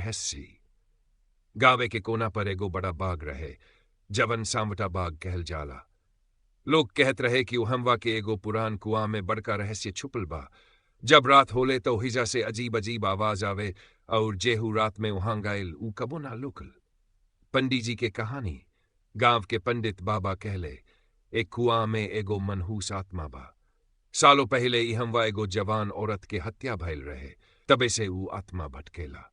रहस्य। गावे के कोना पर एगो बड़ा बाग रहे, जवन सांवटा बाग कहल जाला। लोग कहत रहे कि उहमवा के एगो पुरान कुआं में बड़का रहस्य छुपल बा। जब रात होले तो हिजा से अजीब अजीब आवाज आवे, और जेहू रात में वहां गायल ऊ कबो ना लुकल। पंडित जी के कहानी। गांव के पंडित बाबा कहले, एक कुआं में एगो मनहूस आत्मा बा। सालों पहले इहमवा एगो जवान औरत के हत्या भइल रहे, तबे से ऊ आत्मा भटकेला।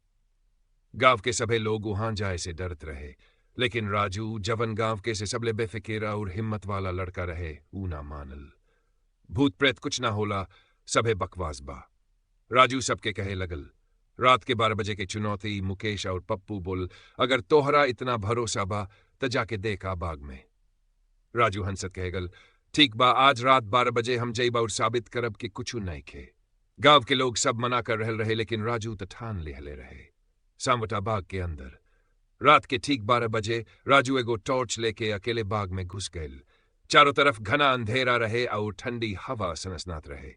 गांव के सभे लोग वहां जाए से डरत रहे, लेकिन राजू, जवन गांव के से सबले बेफिकिर और हिम्मत वाला लड़का रहे, ऊ ना मानल। भूत प्रेत कुछ ना होला, सभे बकवास बा। राजू सबके कहे लगल। रात के 12 बजे के चुनौती मुकेश और पप्पू बोल, अगर तोहरा इतना भरोसा बा त जाके देख आ बाग में। राजू हंसत कहेगल, ठीक बा, आज रात 12 बजे हम जइब और साबित करब कि कुछ नहीं खे। गांव के लोग सब मना कर रहल रहे, लेकिन राजू त ठान लेहले रहे। सांवटा बाग के अंदर रात के ठीक 12 बजे राजू एगो टॉर्च लेके अकेले बाग में घुस गए। चारों तरफ घना अंधेरा रहे और ठंडी हवा सनसनात रहे।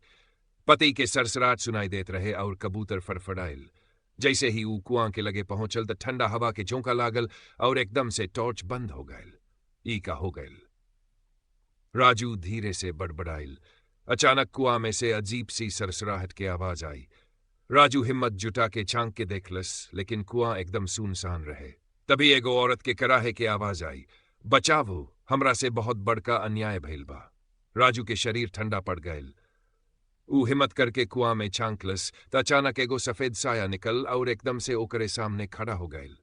पति के सरसराट सुनाई देत रहे और कबूतर फड़फड़ाइल। जैसे ही ऊ कुआं के लगे पहुंचल त ठंडा हवा के झोंका लागल और एकदम से टॉर्च बंद हो गयल। ई का हो गयल। राजू धीरे से बड़बड़ाइल। अचानक कुआं में से अजीब सी सरसराहट की आवाज आई। राजू हिम्मत जुटा के झांक के देखलस, लेकिन कुआं एकदम सुनसान रहे। तभी एगो औरत के कराहे के आवाज आई, बचावो, हमरा से बहुत बड़का अन्याय भइल बा। राजू के शरीर ठंडा पड़ गयल। ऊ हिम्मत करके कुआं में झांकलस त अचानक एगो सफेद साया निकल और एकदम से ओकरे सामने खड़ा हो गयल।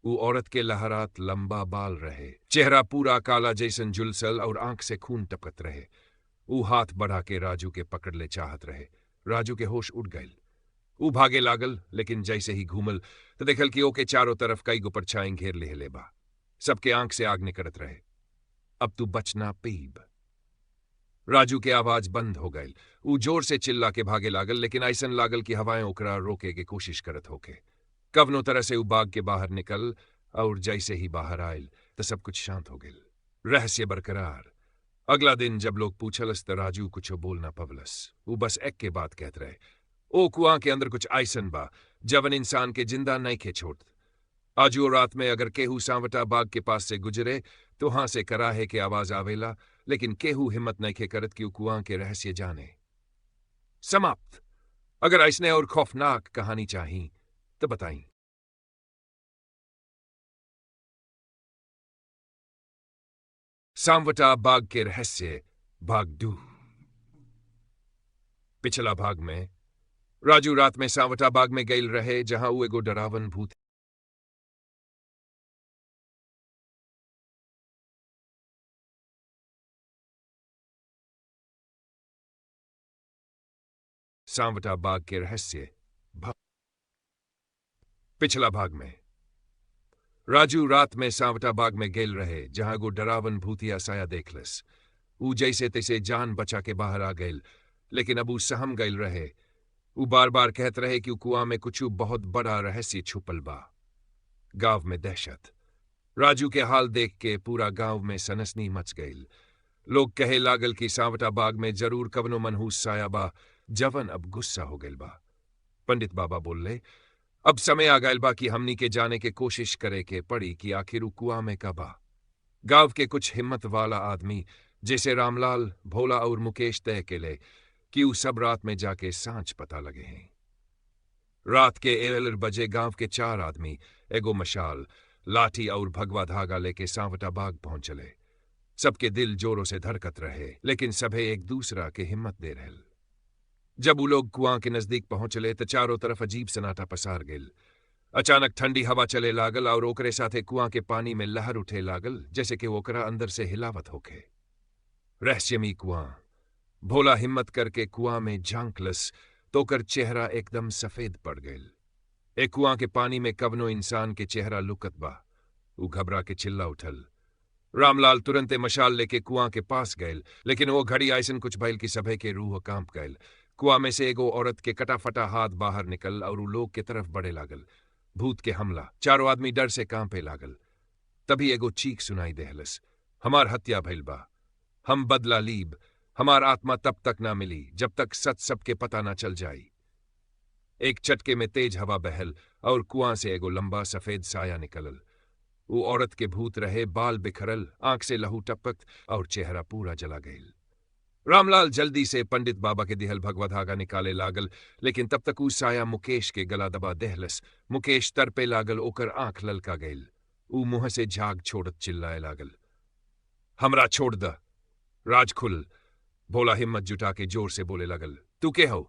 ऊ औरत के लहरात लंबा बाल रहे, चेहरा पूरा काला जैसन जुलसल और आंख से खून टपकत रहे। ऊ हाथ बढ़ा के राजू के पकड़ ले चाहत रहे। राजू के होश उड़ गयल। ऊ भागे लागल, लेकिन जैसे ही घूमल तो देखल कि ओके चारों तरफ कई गो परछाई घेर लेहले बा। सबके आंख से आग निकलत रहे। अब तू बचना पीब। राजू के आवाज बंद हो गई। ऊ जोर से चिल्ला के भागे लागल, लेकिन ऐसन लागल कि हवाएं ओकरा रोके के कोशिश करत होके। कवनो तरह से ऊ बाग के बाहर निकल, और जैसे ही बाहर आयल तो सब कुछ शांत हो गयल। रहस्य बरकरार। अगला दिन जब लोग पूछलस तो राजू कुछ बोल ना पवलस। ऊ बस एक के बात कहत रहे, ओ कुआं के अंदर कुछ ऐसन बा जवन इंसान के जिंदा नहीं खे छोड़। आजू रात में अगर केहू सांवटा बाग के पास से गुजरे तो वहां से कराहे के आवाज आवेला, लेकिन केहू हिम्मत नहीं खे करत कि ऊ कुआं के रहस्य जाने। समाप्त। अगर ऐसने और खौफनाक कहानी चाही तो बताई। सांवटा बाग के रहस्य भाग 2। पिछला भाग में राजू रात में सांवटा बाग में गईल रहे, जहां वो एगो डरावन भूत सांवटा बाग के रहस्य भाग। पिछला भाग में राजू रात में सांवटा बाग में गेल रहे, जहां गो डरावन भूतिया साया देखलस। ऊ जैसे तैसे जान बचा के बाहर आ गईल, लेकिन अब ऊ सहम गईल रहे। ऊ बार बार कहत रहे कि कुआं में कुछ बहुत बड़ा रहस्य छुपल बा। गांव में दहशत। राजू के हाल देख के पूरा गांव में सनसनी मच गईल। लोग कहे लागल कि सांवटा बाग में जरूर कवनो मनहूस साया बा, जवन अब गुस्सा हो गईल बा। पंडित बाबा बोले, अब समय आ गईल बा कि हमनी के जाने के कोशिश करे के पड़ी कि आखिर ऊ कुआं में का बा। गांव के कुछ हिम्मत वाला आदमी जैसे रामलाल, भोला और मुकेश तय के ले कि ऊ सब रात में जाके सांच पता लगे हैं। रात के 11 बजे गांव के 4 आदमी एगो मशाल, लाठी और भगवा धागा लेके सांवटा बाग पहुंचले। सबके दिल जोरों से धड़कत रहे, लेकिन सभे एक दूसरा के हिम्मत दे रहल। जब वो लोग कुआं के नजदीक पहुंचले तो चारों तरफ अजीब सन्नाटा पसार गेल। अचानक ठंडी हवा चले लागल और ओकरे साथे कुआं के पानी में लहर उठे लागल, जैसे कि ओकरा अंदर से हिलावत होके। रहस्यमयी कुआं। भोला हिम्मत करके कुआं में झांकलस तो ओकर चेहरा एकदम सफेद पड़ गईल। एक कुआं के पानी में कवनो इंसान के चेहरा लुकत बा। ऊ घबरा के चिल्ला उठल। रामलाल तुरंते मशाल लेके कुआं के पास गयल, लेकिन वो घड़ी ऐसन कुछ भइल कि सभे के रूह कांप गयल। कुआं में से एगो औरत के कटाफटा हाथ बाहर निकल और ऊ लोग के तरफ बढ़े लागल। भूत के हमला। चारों आदमी डर से कांपे लागल। तभी एगो चीख सुनाई देहलस, हमार हत्या भइल बा, हम बदला लीब, हमार आत्मा तब तक ना मिली जब तक सच सबके पता ना चल जाई। एक चटके में तेज हवा बहल और कुआं से एगो लंबा सफेद साया निकलल। वो औरत के भूत रहे, बाल बिखरल, आंख से लहू टपक और चेहरा पूरा जला गईल। रामलाल जल्दी से पंडित बाबा के दिहल भगवा धागा निकाले लागल, लेकिन तब तक ऊ साया मुकेश के गला दबा देहलस। मुकेश तरपे लागल, ओकर आंख ललका गईल। ऊ मुंह से झाग छोड़त चिल्लाए लागल, हमरा छोड़ द, राज खुल। भोला हिम्मत जुटा के जोर से बोले लगल, तू के हो,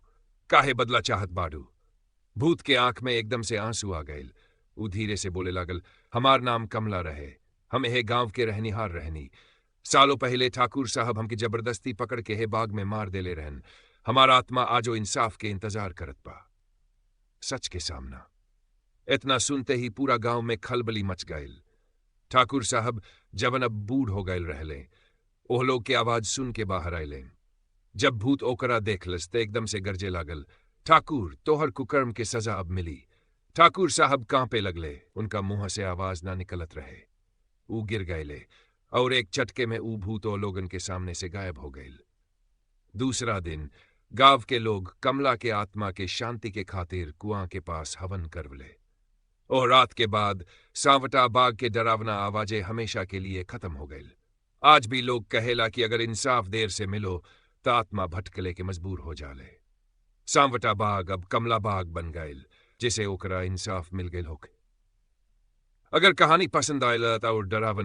काहे बदला चाहत बाड़ू? भूत के आंख में एकदम से आंसू आ गए। ऊ धीरे से बोले लागल, हमार नाम कमला रहे, हम एहे गांव के रहनिहार रहनी। सालों पहले ठाकुर साहब हमके जबरदस्ती पकड़ के हे बाग में मार देले रहन। हमारा आत्मा आजो इंसाफ के इंतजार करत बा। सच के सामना। इतना सुनते ही पूरा गांव में खलबली मच गईल। ठाकुर साहब जवन अब बूढ़ हो गए रहले, ओह लोग के आवाज सुन के बाहर आयले। जब भूत ओकरा देखलस ते एकदम से गरजे लागल, ठाकुर तोहर कुकर्म के सजा अब मिली। ठाकुर साहब कांपे लगले, उनका मुंह से आवाज ना निकलत रहे। ऊ गिर गए और एक चटके में ऊ भूत ओ लोगन के सामने से गायब हो गए। दूसरा दिन गांव के लोग कमला के आत्मा के शांति के खातिर कुआं के पास हवन करवले। और रात के बाद सांवटा बाग के डरावना आवाजें हमेशा के लिए खत्म हो गई। आज भी लोग कहेला कि अगर इंसाफ देर से मिलो तो आत्मा भटकले के मजबूर हो जाले। सांवटा बाग अब कमला बाग बन गईल, जिसे ओकरा इंसाफ मिल गईल होके। अगर कहानी पसंद आयल और डरावन